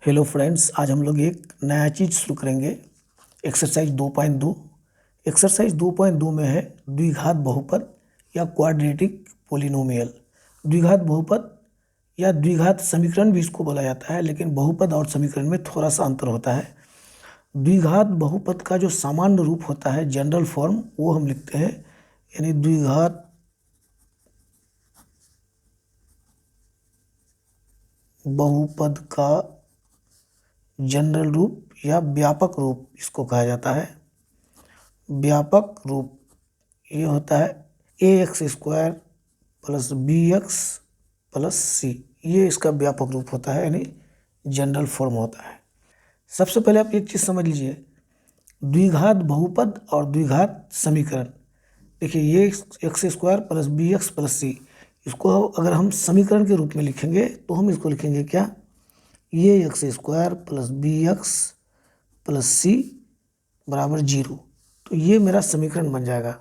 Hello friends, आज हम लोग एक नया चीज़ शुरू करेंगे। एक्सरसाइज 2.2। एक्सरसाइज 2.2 में है द्विघात बहुपद या क्वाड्रेटिक पोलिनोमियल। द्विघात बहुपद या द्विघात समीकरण भी इसको बोला जाता है, लेकिन बहुपद और समीकरण में थोड़ा सा अंतर होता है। द्विघात बहुपद का जो सामान्य रूप होता है, जनरल फॉर्म, वो हम लिखते हैं, यानी द्विघात बहुपद का जनरल रूप या व्यापक रूप इसको कहा जाता है। व्यापक रूप ये होता है ax² plus bx plus c। ये इसका व्यापक रूप होता है, यानी जनरल फॉर्म होता है। सबसे पहले आप एक चीज़ समझ लीजिए, द्विघात बहुपद और द्विघात समीकरण। देखिए, ये x² plus bx plus c, इसको अगर हम समीकरण के रूप में लिखेंगे तो हम इसको लिखेंगे क्या, ये x² plus bx plus c बराबर 0। तो ये मेरा समीकरण बन जाएगा।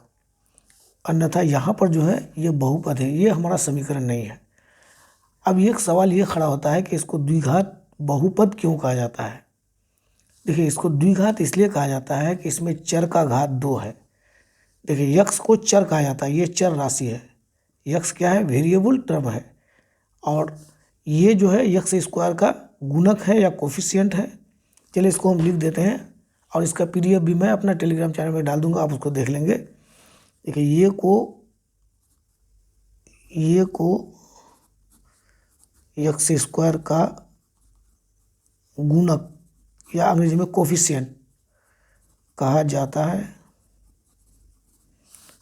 अन्यथा यहाँ पर जो है ये बहुपद है, ये हमारा समीकरण नहीं है। अब एक सवाल ये खड़ा होता है कि इसको द्विघात बहुपद क्यों कहा जाता है। देखिए, इसको द्विघात इसलिए कहा जाता है कि इसमें चर का घात 2 है। देखिए, यक्स को चर कहा जाता है, ये चर राशि है। यक्स क्या है, वेरिएबल टर्म है। और ये जो है x² का गुणक है या कोफिशिएंट है। चलिए इसको हम लिख देते हैं, और इसका PDF भी मैं अपना टेलीग्राम चैनल में डाल दूंगा, आप उसको देख लेंगे। देखिए, ये को x² का गुणक या अंग्रेजी में कोफिशिएंट कहा जाता है।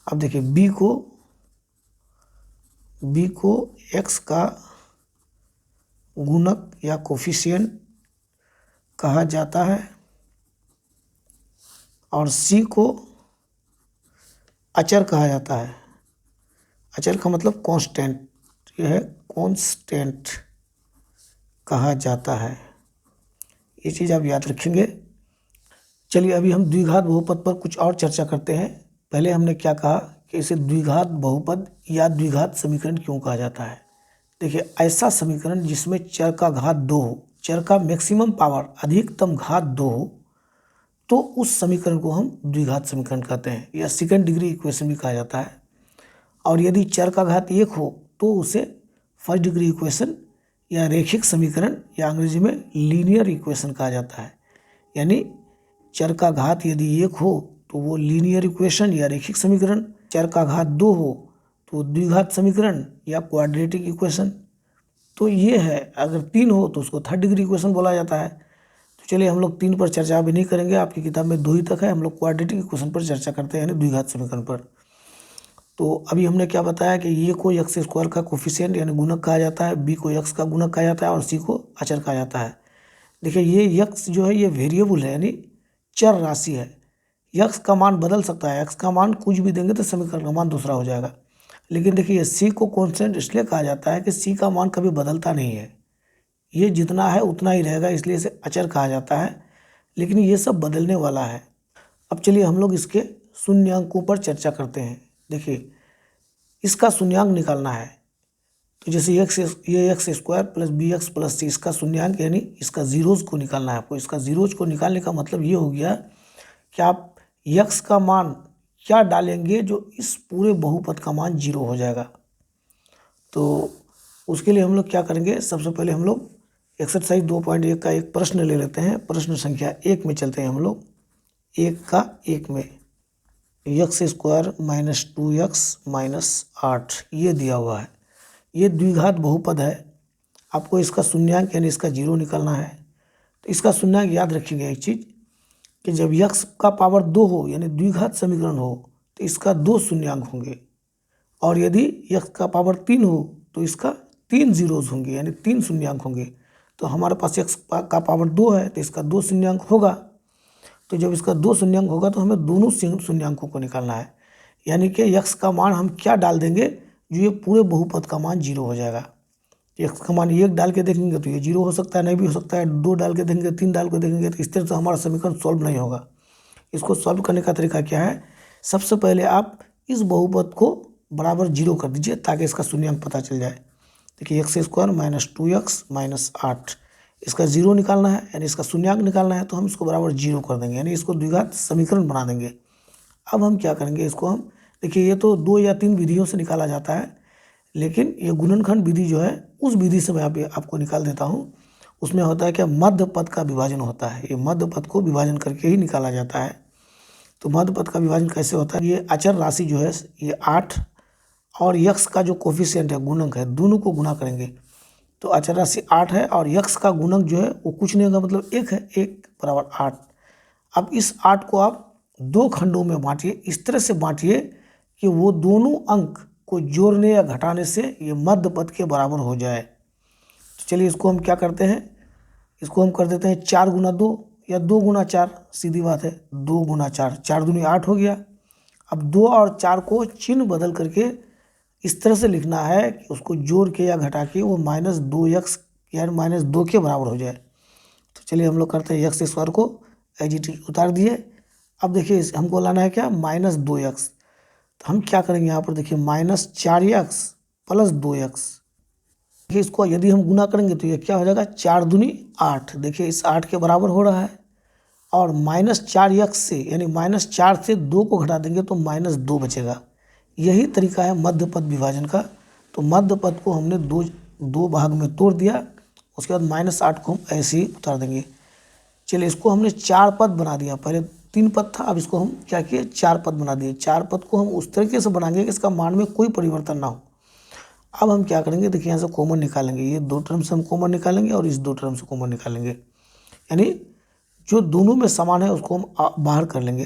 अब देखिए, b को x का गुणक या कोफिशिएंट कहा जाता है, और c को अचर कहा जाता है। अचर का मतलब कांस्टेंट, यह है कांस्टेंट कहा जाता है। ये चीज़ आप याद रखेंगे। चलिए अभी हम द्विघात बहुपद पर कुछ और चर्चा करते हैं। पहले हमने क्या कहा कि इसे द्विघात बहुपद या द्विघात समीकरण क्यों कहा जाता है। देखिए, ऐसा समीकरण जिसमें चर का घात 2 हो, चर का मैक्सिमम पावर अधिकतम घात 2 हो, तो उस समीकरण को हम द्विघात समीकरण कहते हैं, या सेकंड डिग्री इक्वेशन भी कहा जाता है। और यदि चर का घात 1 हो तो उसे फर्स्ट डिग्री इक्वेशन या रेखिक समीकरण या अंग्रेजी में लीनियर इक्वेशन कहा जाता है। यानी चर का घात यदि 1 हो तो वो लीनियर इक्वेशन या रेखिक समीकरण, चर का घात 2 हो तो द्विघात समीकरण या क्वाड्रेटिक इक्वेशन। तो ये है, अगर 3 हो तो उसको थर्ड डिग्री इक्वेशन बोला जाता है। तो चलिए हम लोग 3 पर चर्चा अभी नहीं करेंगे, आपकी किताब में 2 ही तक है। हम लोग क्वाड्रेटिक इक्वेशन पर चर्चा करते हैं, यानी द्विघात समीकरण पर। तो अभी हमने क्या बताया कि ये को x² का कोफिशिएंट यानी गुणक कहा जाता है, b को x का गुणक कहा जाता है, और c को अचर कहा जाता है। देखिए, ये x जो है ये वेरिएबल है, यानी चर राशि है। x का मान बदल सकता है, x का मान कुछ भी देंगे तो समीकरण का मान दूसरा हो जाएगा। लेकिन देखिए, c को कांस्टेंट इसलिए कहा जाता है कि c का मान कभी बदलता नहीं है, ये जितना है उतना ही रहेगा, इसलिए इसे अचर कहा जाता है। लेकिन ये सब बदलने वाला है। अब चलिए हम लोग इसके शून्यांकों पर चर्चा करते हैं। देखिए, इसका शून्यांक निकालना है, तो जैसे ये x² plus bx plus c, इसका शून्यांक यानी इसका जीरोज को निकालना है आपको। इसका जीरोज को निकालने का मतलब ये हो गया कि आप x का मान क्या डालेंगे जो इस पूरे बहुपद का मान 0 हो जाएगा। तो उसके लिए हम लोग क्या करेंगे, सबसे पहले हम लोग एक्सरसाइज 2.1 का एक प्रश्न ले लेते हैं। प्रश्न संख्या 1 में चलते हैं हम लोग। 1 में x² माइनस 2x माइनस 8 ये दिया हुआ है। ये द्विघात बहुपद है, आपको इसका शून्यांक यानी इसका 0 निकालना है। तो इसका शून्यांक याद रखिएगा एक चीज़, कि जब x का पावर 2 हो यानी द्विघात समीकरण हो तो इसका 2 शून्यांक होंगे, और यदि x का पावर 3 हो तो इसका 3 जीरोज होंगे, यानी 3 शून्यांक होंगे। तो हमारे पास x का पावर 2 है तो इसका 2 शून्यांक होगा। तो जब इसका 2 शून्यांक होगा तो हमें दोनों शून्यांकों को निकालना है, यानी कि x का मान हम क्या डाल देंगे जो ये पूरे बहुपद का मान 0 हो जाएगा। x का मान 1 डाल के देखेंगे तो ये 0 हो सकता है, नहीं भी हो सकता है। 2 डाल के देखेंगे, 3 डाल के देखेंगे, तो इस तरह से हमारा समीकरण सॉल्व नहीं होगा। इसको सॉल्व करने का तरीका क्या है, सबसे पहले आप इस बहुपद को बराबर 0 कर दीजिए ताकि इसका शून्यांक पता चल जाए। देखिए, x² माइनस 2x माइनस 8, इसका जीरो निकालना है, यानी इसका शून्यांक निकालना है, तो हम इसको बराबर जीरो कर देंगे, यानी इसको द्विघात समीकरण बना देंगे। अब हम क्या करेंगे, इसको हम देखिए ये तो 2 या 3 विधियों से निकाला जाता है, लेकिन ये गुणनखंड विधि जो है उस विधि से मैं आपको निकाल देता हूँ। उसमें होता है क्या, मध्य पद का विभाजन होता है, ये मध्य पद को विभाजन करके ही निकाला जाता है। तो मध्य पद का विभाजन कैसे होता है, ये अचर राशि जो है ये 8 और यक्स का जो कोफिशिएंट है, गुणक है, दोनों को गुणा करेंगे। तो अचर राशि 8 है और यक्स का गुणक जो है वो कुछ नहीं होगा, मतलब 1 है, 1 बराबर 8। अब इस 8 को आप 2 खंडों में बांटिए, इस तरह से बांटिए कि वो दोनों अंक को जोड़ने या घटाने से ये मध्य पद के बराबर हो जाए। तो चलिए इसको हम क्या करते हैं, इसको हम कर देते हैं 4 गुना 2 या 2 गुना 4, सीधी बात है, 2 गुना 4, 4 दूनी 8 हो गया। अब 2 और 4 को चिन्ह बदल करके इस तरह से लिखना है कि उसको जोड़ के या घटा के वो -2x यानी -2 के बराबर हो जाए। तो चलिए हम लोग करते हैं, एक्स स्क्वायर को एज इट इज उतार दिए। अब देखिए हमको लाना है क्या, -2x। तो हम क्या करेंगे यहाँ पर, देखिए -4x + 2x। देखिए इसको यदि हम गुना करेंगे तो ये क्या हो जाएगा, 4 दूनी 8, देखिए इस 8 के बराबर हो रहा है। और -4x से यानी -4 से 2 को घटा देंगे तो -2 बचेगा। यही तरीका है मध्य पद विभाजन का। तो मध्य पद को हमने दो भाग में तोड़ दिया, उसके बाद -8 को हम ऐसे ही उतार देंगे। चलिए इसको हमने 4 पद बना दिया, पहले 3 पद था, अब इसको हम क्या किए, 4 पद बना दिए। 4 पद को हम उस तरीके से बनाएंगे कि इसका मान में कोई परिवर्तन ना हो। अब हम क्या करेंगे, देखिए यहाँ से कॉमन निकालेंगे, ये 2 टर्म से हम कॉमन निकालेंगे और इस 2 टर्म से कॉमन निकालेंगे, यानी जो दोनों में समान है उसको हम बाहर कर लेंगे।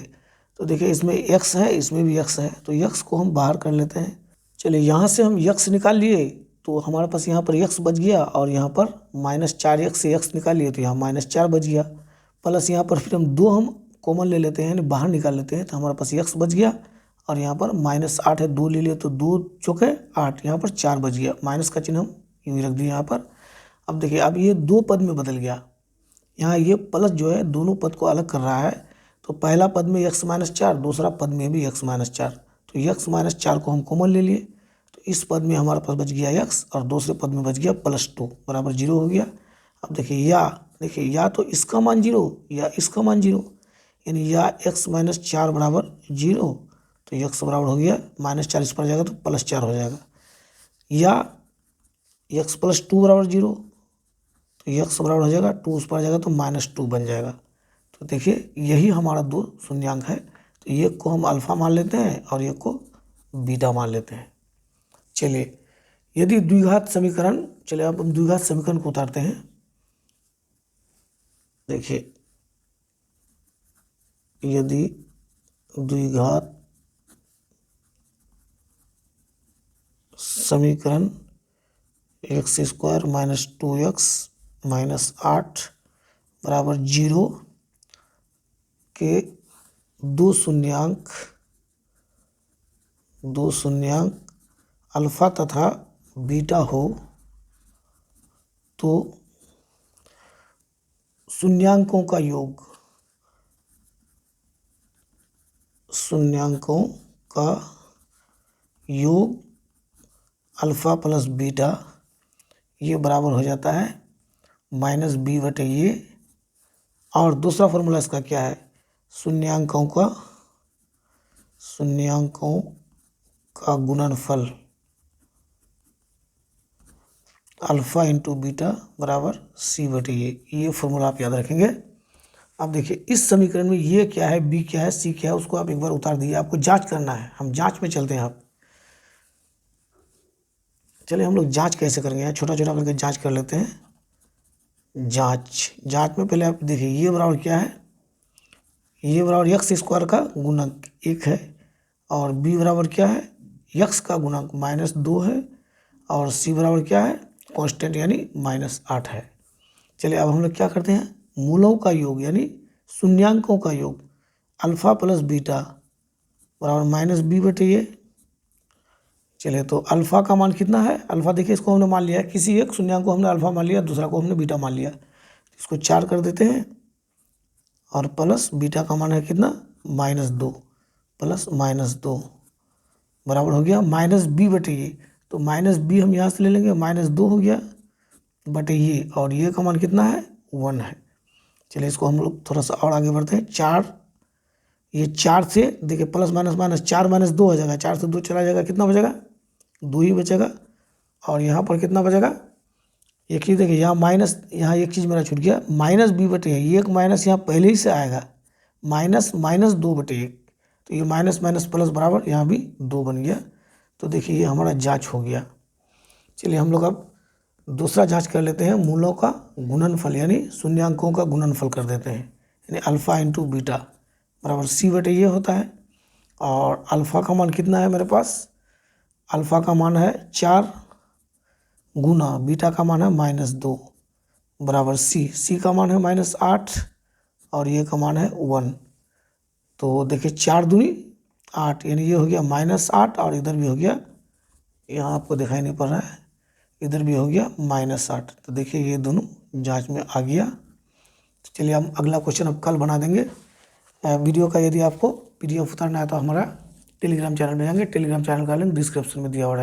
तो देखिए इसमें x है, इसमें भी x है, तो x को हम बाहर कर लेते हैं। चलिए यहाँ से हम x निकाल लिए, तो हमारे पास यहाँ पर x बच गया, और यहाँ पर -4x से x निकाल लिए तो यहाँ -4 बच गया। प्लस यहाँ पर फिर हम 2 हम कॉमन ले लेते हैं, यानी बाहर निकाल लेते हैं, तो हमारे पास x बच गया। और यहाँ पर -8 है, 2 ले लिए तो 2 चौके 8, यहाँ पर 4 बच गया। माइनस का चिन्ह हम यूँ रख दिए यहाँ पर। अब देखिए अब ये 2 पद में बदल गया, यहाँ ये प्लस जो है दोनों पद को अलग कर रहा है। तो पहला पद में x - 4, दूसरा पद में भी x - 4, तो x - 4 को हम कॉमन ले लिए, तो इस पद में हमारे पास बच गया x और दूसरे पद में बच गया +2 बराबर 0 हो गया। अब देखिए या तो इसका मान 0 या इसका मान 0, यानी या x - 4 बराबर 0, तो x बराबर हो गया -4, इस पर जाएगा तो +4 हो जाएगा, या x + 2 बराबर 0, तो x बराबर हो जाएगा 2, उस पर जाएगा तो -2 बन जाएगा। तो देखिए यही हमारा 2 शून्यांक है। तो एक को हम अल्फ़ा मान लेते हैं और एक को बीटा मान लेते हैं। चलिए यदि द्विघात समीकरण, चलिए अब हम द्विघात समीकरण को उतारते हैं। देखिए यदि द्विघात समीकरण x² - 2x - 8 बराबर 0 के दो शून्यांक अल्फा तथा बीटा हो, तो शून्यांकों का योग अल्फा प्लस बीटा ये बराबर हो जाता है -b/a। और दूसरा फॉर्मूला इसका क्या है, शून्यांकों का गुणनफल अल्फ़ा इंटू बीटा बराबर c/a, ये फॉर्मूला आप याद रखेंगे। अब देखिए इस समीकरण में ये क्या है, b क्या है, c क्या है, उसको आप एक बार उतार दीजिए, आपको जांच करना है। हम जांच में चलते हैं। आप चलिए हम लोग जांच कैसे करेंगे, यहाँ छोटा छोटा करके जांच कर लेते हैं। जांच में पहले आप देखिए ये बराबर क्या है, ये बराबर x² का गुणक 1 है, और b बराबर क्या है, x का गुणक -2 है, और c बराबर क्या है, कांस्टेंट यानी -8 है। चलिए अब हम लोग क्या करते हैं, मूलों का योग यानी शून्यांकों का योग अल्फ़ा प्लस बीटा बराबर -b/a। चलिए तो अल्फ़ा का मान कितना है, अल्फ़ा देखिए इसको हमने मान लिया है, किसी एक शून्यांक को हमने अल्फ़ा मान लिया, दूसरा को हमने बीटा मान लिया, इसको 4 कर देते हैं, और प्लस बीटा का मान है कितना, -2 प्लस -2 बराबर हो गया -b/a। तो -b हम यहाँ से ले लेंगे, -2 हो गया, बटे ये, और ये का मान कितना है 1 है। चलिए इसको हम लोग थोड़ा सा और आगे बढ़ते हैं। 4, ये 4 से देखिए प्लस माइनस माइनस 4 माइनस 2 हो जाएगा, 4 से 2 चला जाएगा, कितना बचेगा 2 ही बचेगा। और यहाँ पर कितना बचेगा, एक चीज़ देखिए यहाँ माइनस, यहाँ एक चीज़ मेरा छूट गया, माइनस बी बटे है, एक माइनस यहाँ पहले ही से आएगा, माइनस माइनस 2 बटे 1, तो ये माइनस माइनस प्लस बराबर यहाँ भी 2 बन गया। तो देखिए ये हमारा जांच हो गया। चलिए हम लोग अब दूसरा जांच कर लेते हैं, मूलों का गुणनफल यानी शून्यांकों का गुणनफल कर देते हैं, यानी अल्फ़ा इंटू बीटा बराबर सी बटे ये होता है। और अल्फ़ा का मान कितना है मेरे पास, अल्फ़ा का मान है 4 गुना बीटा का मान है -2 बराबर सी का मान है -8 और ये का मान है 1। तो देखिए 4 दूनी 8, यानी ये हो गया -8 और इधर भी हो गया, यहाँ आपको दिखाई नहीं पड़ रहा है, इधर भी हो गया -8। तो देखिए ये दोनों जांच में आ गया। तो चलिए हम अगला क्वेश्चन अब कल बना देंगे। वीडियो का यदि आपको PDF उतारना है तो हमारा टेलीग्राम चैनल में जाएंगे, टेलीग्राम चैनल का लिंक डिस्क्रिप्शन में दिया हुआ है।